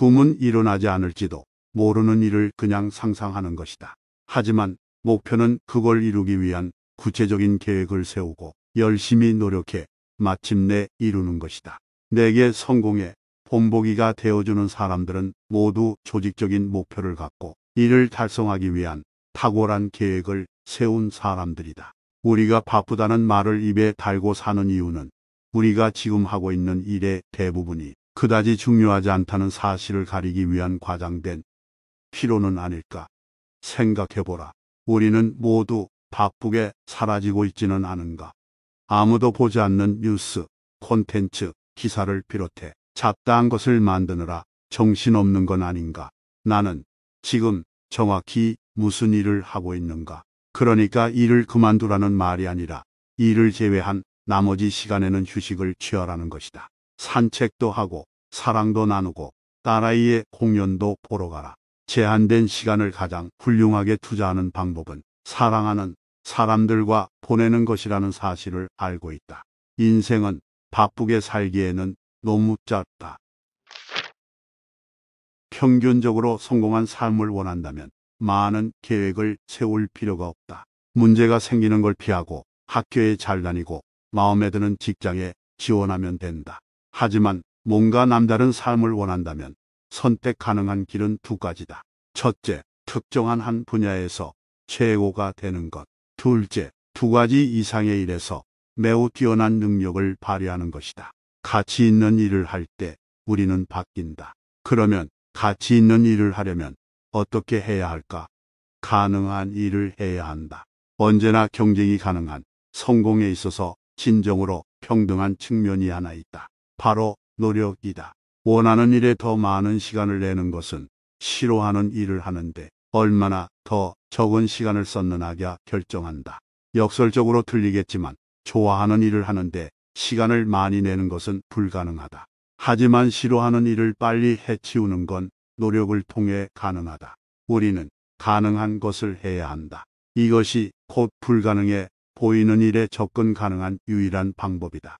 꿈은 일어나지 않을지도 모르는 일을 그냥 상상하는 것이다. 하지만 목표는 그걸 이루기 위한 구체적인 계획을 세우고 열심히 노력해 마침내 이루는 것이다. 내게 성공의 본보기가 되어주는 사람들은 모두 조직적인 목표를 갖고 이를 달성하기 위한 탁월한 계획을 세운 사람들이다. 우리가 바쁘다는 말을 입에 달고 사는 이유는 우리가 지금 하고 있는 일의 대부분이 그다지 중요하지 않다는 사실을 가리기 위한 과장된 피로는 아닐까 생각해보라. 우리는 모두 바쁘게 사라지고 있지는 않은가. 아무도 보지 않는 뉴스, 콘텐츠, 기사를 비롯해 잡다한 것을 만드느라 정신없는 건 아닌가. 나는 지금 정확히 무슨 일을 하고 있는가. 그러니까 일을 그만두라는 말이 아니라 일을 제외한 나머지 시간에는 휴식을 취하라는 것이다. 산책도 하고 사랑도 나누고 딸아이의 공연도 보러 가라. 제한된 시간을 가장 훌륭하게 투자하는 방법은 사랑하는 사람들과 보내는 것이라는 사실을 알고 있다. 인생은 바쁘게 살기에는 너무 짧다. 평균적으로 성공한 삶을 원한다면 많은 계획을 세울 필요가 없다. 문제가 생기는 걸 피하고 학교에 잘 다니고 마음에 드는 직장에 지원하면 된다. 하지만 뭔가 남다른 삶을 원한다면 선택 가능한 길은 두 가지다. 첫째, 특정한 한 분야에서 최고가 되는 것. 둘째, 두 가지 이상의 일에서 매우 뛰어난 능력을 발휘하는 것이다. 가치 있는 일을 할 때 우리는 바뀐다. 그러면 가치 있는 일을 하려면 어떻게 해야 할까? 가능한 일을 해야 한다. 언제나 경쟁이 가능한 성공에 있어서 진정으로 평등한 측면이 하나 있다. 바로 노력이다. 원하는 일에 더 많은 시간을 내는 것은 싫어하는 일을 하는데 얼마나 더 적은 시간을 썼느냐가 결정한다. 역설적으로 들리겠지만 좋아하는 일을 하는데 시간을 많이 내는 것은 불가능하다. 하지만 싫어하는 일을 빨리 해치우는 건 노력을 통해 가능하다. 우리는 가능한 것을 해야 한다. 이것이 곧 불가능해 보이는 일에 접근 가능한 유일한 방법이다.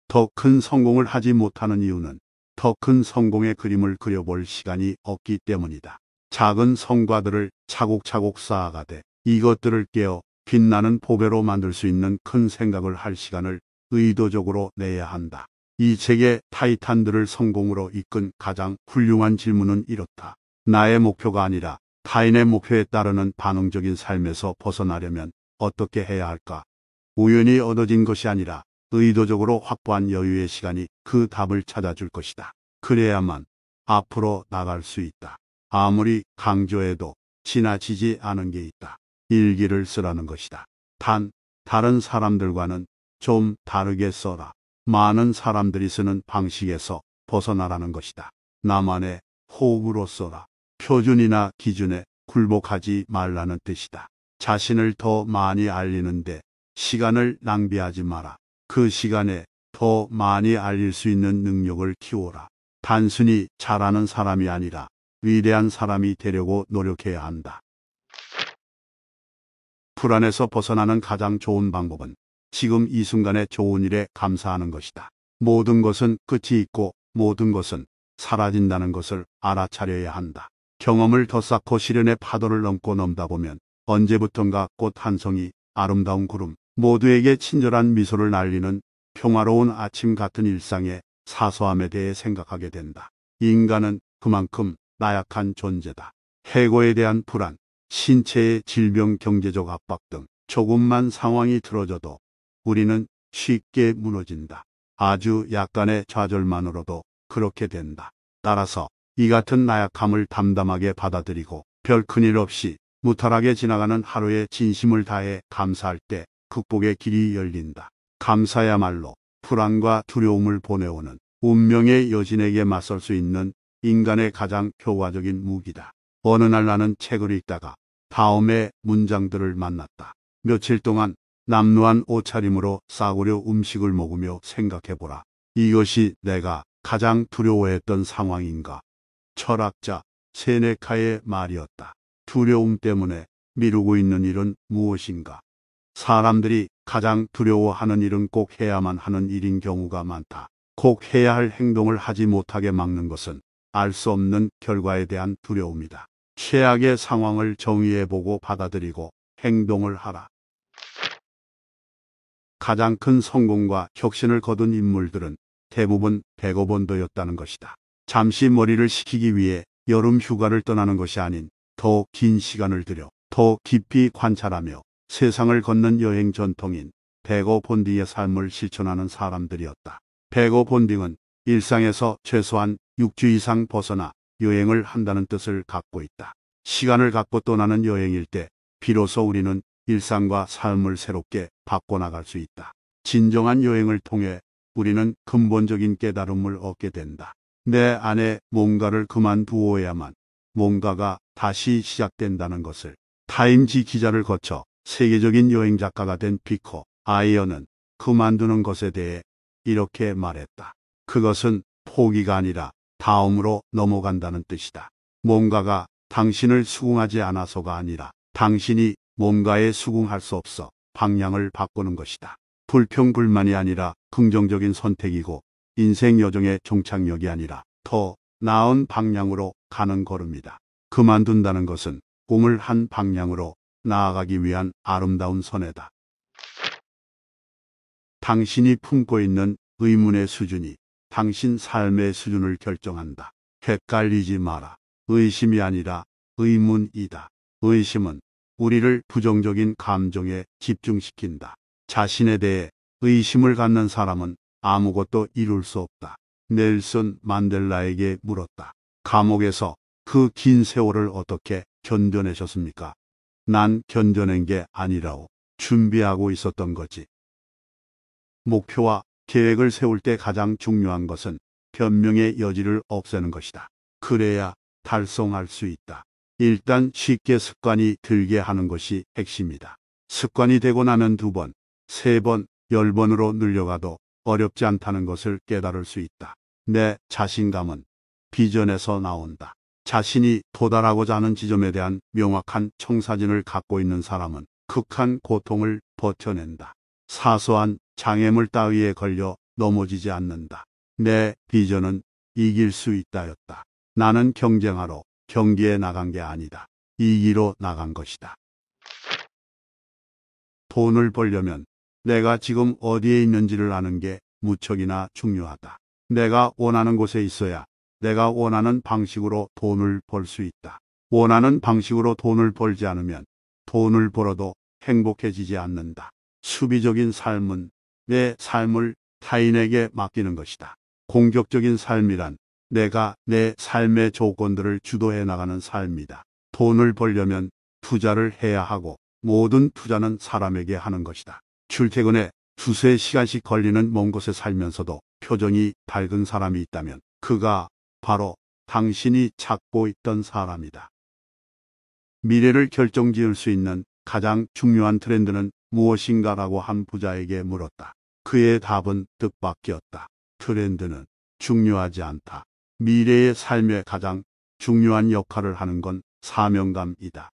더 큰 성공을 하지 못하는 이유는 더 큰 성공의 그림을 그려볼 시간이 없기 때문이다. 작은 성과들을 차곡차곡 쌓아가되 이것들을 깨어 빛나는 보배로 만들 수 있는 큰 생각을 할 시간을 의도적으로 내야 한다. 이 책의 타이탄들을 성공으로 이끈 가장 훌륭한 질문은 이렇다. 나의 목표가 아니라 타인의 목표에 따르는 반응적인 삶에서 벗어나려면 어떻게 해야 할까? 우연히 얻어진 것이 아니라 의도적으로 확보한 여유의 시간이 그 답을 찾아줄 것이다. 그래야만 앞으로 나갈 수 있다. 아무리 강조해도 지나치지 않은 게 있다. 일기를 쓰라는 것이다. 단, 다른 사람들과는 좀 다르게 써라. 많은 사람들이 쓰는 방식에서 벗어나라는 것이다. 나만의 호흡으로 써라. 표준이나 기준에 굴복하지 말라는 뜻이다. 자신을 더 많이 알리는데 시간을 낭비하지 마라. 그 시간에 더 많이 알릴 수 있는 능력을 키워라. 단순히 잘하는 사람이 아니라 위대한 사람이 되려고 노력해야 한다. 불안에서 벗어나는 가장 좋은 방법은 지금 이 순간의 좋은 일에 감사하는 것이다. 모든 것은 끝이 있고 모든 것은 사라진다는 것을 알아차려야 한다. 경험을 더 쌓고 시련의 파도를 넘다 보면 언제부턴가 꽃 한 송이, 아름다운 구름, 모두에게 친절한 미소를 날리는 평화로운 아침 같은 일상의 사소함에 대해 생각하게 된다. 인간은 그만큼 나약한 존재다. 해고에 대한 불안, 신체의 질병, 경제적 압박 등 조금만 상황이 틀어져도 우리는 쉽게 무너진다. 아주 약간의 좌절만으로도 그렇게 된다. 따라서 이 같은 나약함을 담담하게 받아들이고 별 큰일 없이 무탈하게 지나가는 하루에 진심을 다해 감사할 때 극복의 길이 열린다. 감사야말로 불안과 두려움을 보내오는 운명의 여진에게 맞설 수 있는 인간의 가장 효과적인 무기다. 어느 날 나는 책을 읽다가 다음의 문장들을 만났다. 며칠 동안 남루한 옷차림으로 싸구려 음식을 먹으며 생각해보라. 이것이 내가 가장 두려워했던 상황인가? 철학자 세네카의 말이었다. 두려움 때문에 미루고 있는 일은 무엇인가? 사람들이 가장 두려워하는 일은 꼭 해야만 하는 일인 경우가 많다. 꼭 해야 할 행동을 하지 못하게 막는 것은 알 수 없는 결과에 대한 두려움이다. 최악의 상황을 정의해보고 받아들이고 행동을 하라. 가장 큰 성공과 혁신을 거둔 인물들은 대부분 백업원더였다는 것이다. 잠시 머리를 식히기 위해 여름 휴가를 떠나는 것이 아닌 더 긴 시간을 들여 더 깊이 관찰하며 세상을 걷는 여행 전통인 백업본딩의 삶을 실천하는 사람들이었다. 백업본딩은 일상에서 최소한 6주 이상 벗어나 여행을 한다는 뜻을 갖고 있다. 시간을 갖고 떠나는 여행일 때 비로소 우리는 일상과 삶을 새롭게 바꿔나갈 수 있다. 진정한 여행을 통해 우리는 근본적인 깨달음을 얻게 된다. 내 안에 뭔가를 그만두어야만 뭔가가 다시 시작된다는 것을. 타임지 기자를 거쳐 세계적인 여행 작가가 된 피커 아이어는 그만두는 것에 대해 이렇게 말했다. 그것은 포기가 아니라 다음으로 넘어간다는 뜻이다. 뭔가가 당신을 수긍하지 않아서가 아니라 당신이 뭔가에 수긍할 수 없어 방향을 바꾸는 것이다. 불평불만이 아니라 긍정적인 선택이고 인생 여정의 종착역이 아니라 더 나은 방향으로 가는 걸음이다. 그만둔다는 것은 꿈을 한 방향으로 나아가기 위한 아름다운 선회다. 당신이 품고 있는 의문의 수준이 당신 삶의 수준을 결정한다. 헷갈리지 마라. 의심이 아니라 의문이다. 의심은 우리를 부정적인 감정에 집중시킨다. 자신에 대해 의심을 갖는 사람은 아무것도 이룰 수 없다. 넬슨 만델라에게 물었다. 감옥에서 그 긴 세월을 어떻게 견뎌내셨습니까? 난 견뎌낸 게 아니라오. 준비하고 있었던 거지. 목표와 계획을 세울 때 가장 중요한 것은 변명의 여지를 없애는 것이다. 그래야 달성할 수 있다. 일단 쉽게 습관이 들게 하는 것이 핵심이다. 습관이 되고 나면 2번, 3번, 10번으로 늘려가도 어렵지 않다는 것을 깨달을 수 있다. 내 자신감은 비전에서 나온다. 자신이 도달하고자 하는 지점에 대한 명확한 청사진을 갖고 있는 사람은 극한 고통을 버텨낸다. 사소한 장애물 따위에 걸려 넘어지지 않는다. 내 비전은 이길 수 있다였다. 나는 경쟁하러 경기에 나간 게 아니다. 이기로 나간 것이다. 돈을 벌려면 내가 지금 어디에 있는지를 아는 게 무척이나 중요하다. 내가 원하는 곳에 있어야 내가 원하는 방식으로 돈을 벌 수 있다. 원하는 방식으로 돈을 벌지 않으면 돈을 벌어도 행복해지지 않는다. 수비적인 삶은 내 삶을 타인에게 맡기는 것이다. 공격적인 삶이란 내가 내 삶의 조건들을 주도해 나가는 삶이다. 돈을 벌려면 투자를 해야 하고 모든 투자는 사람에게 하는 것이다. 출퇴근에 2~3시간씩 걸리는 먼 곳에 살면서도 표정이 밝은 사람이 있다면 그가 바로 당신이 찾고 있던 사람이다. 미래를 결정지을 수 있는 가장 중요한 트렌드는 무엇인가라고 한 부자에게 물었다. 그의 답은 뜻밖이었다. 트렌드는 중요하지 않다. 미래의 삶에 가장 중요한 역할을 하는 건 사명감이다.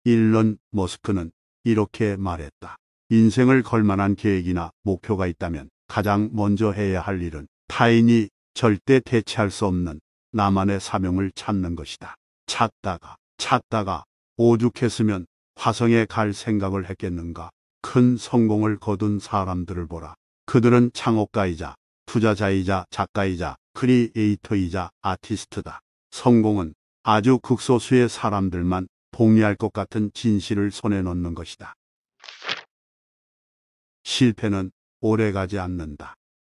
일론 머스크는 이렇게 말했다. 인생을 걸만한 계획이나 목표가 있다면 가장 먼저 해야 할 일은 타인이 절대 대체할 수 없는 나만의 사명을 찾는 것이다. 찾다가 오죽했으면 화성에 갈 생각을 했겠는가. 큰 성공을 거둔 사람들을 보라. 그들은 창업가이자 투자자이자 작가이자 크리에이터이자 아티스트다. 성공은 아주 극소수의 사람들만 동의할 것 같은 진실을 손에 넣는 것이다. 실패는 오래가지 않는다.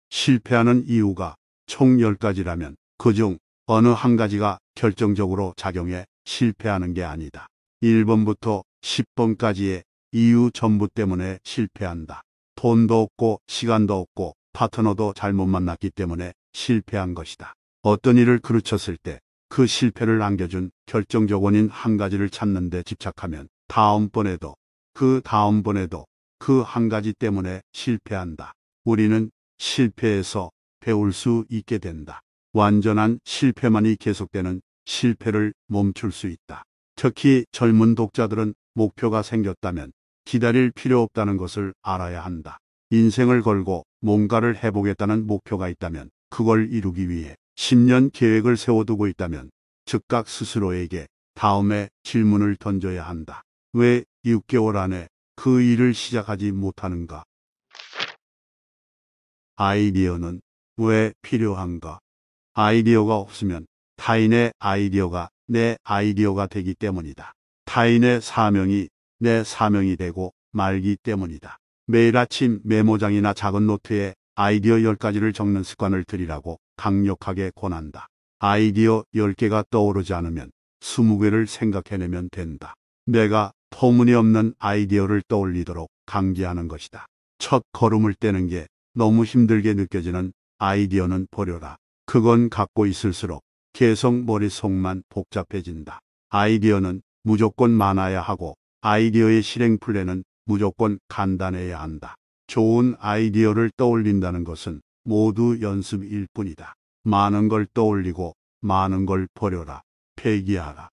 실패하는 이유가 총 10가지라면 그중 어느 한 가지가 결정적으로 작용해 실패하는 게 아니다. 1번부터 10번까지의 이유 전부 때문에 실패한다. 돈도 없고 시간도 없고 파트너도 잘못 만났기 때문에 실패한 것이다. 어떤 일을 그르쳤을 때 그 실패를 안겨준 결정적 원인 한 가지를 찾는 데 집착하면 다음번에도 그 한 가지 때문에 실패한다. 우리는 실패에서 배울 수 있게 된다. 완전한 실패만이 계속되는 실패를 멈출 수 있다. 특히 젊은 독자들은 목표가 생겼다면 기다릴 필요 없다는 것을 알아야 한다. 인생을 걸고 뭔가를 해보겠다는 목표가 있다면 그걸 이루기 위해 10년 계획을 세워두고 있다면 즉각 스스로에게 다음에 질문을 던져야 한다. 왜 6개월 안에 그 일을 시작하지 못하는가? 아이디어는 왜 필요한가? 아이디어가 없으면 타인의 아이디어가 내 아이디어가 되기 때문이다. 타인의 사명이 내 사명이 되고 말기 때문이다. 매일 아침 메모장이나 작은 노트에 아이디어 10가지를 적는 습관을 들이라고 강력하게 권한다. 아이디어 10개가 떠오르지 않으면 20개를 생각해내면 된다. 내가 터무니없는 아이디어를 떠올리도록 강제하는 것이다. 첫 걸음을 떼는 게 너무 힘들게 느껴지는 아이디어는 버려라. 그건 갖고 있을수록 계속 머릿속만 복잡해진다. 아이디어는 무조건 많아야 하고 아이디어의 실행 플랜은 무조건 간단해야 한다. 좋은 아이디어를 떠올린다는 것은 모두 연습일 뿐이다. 많은 걸 떠올리고 많은 걸 버려라. 폐기하라.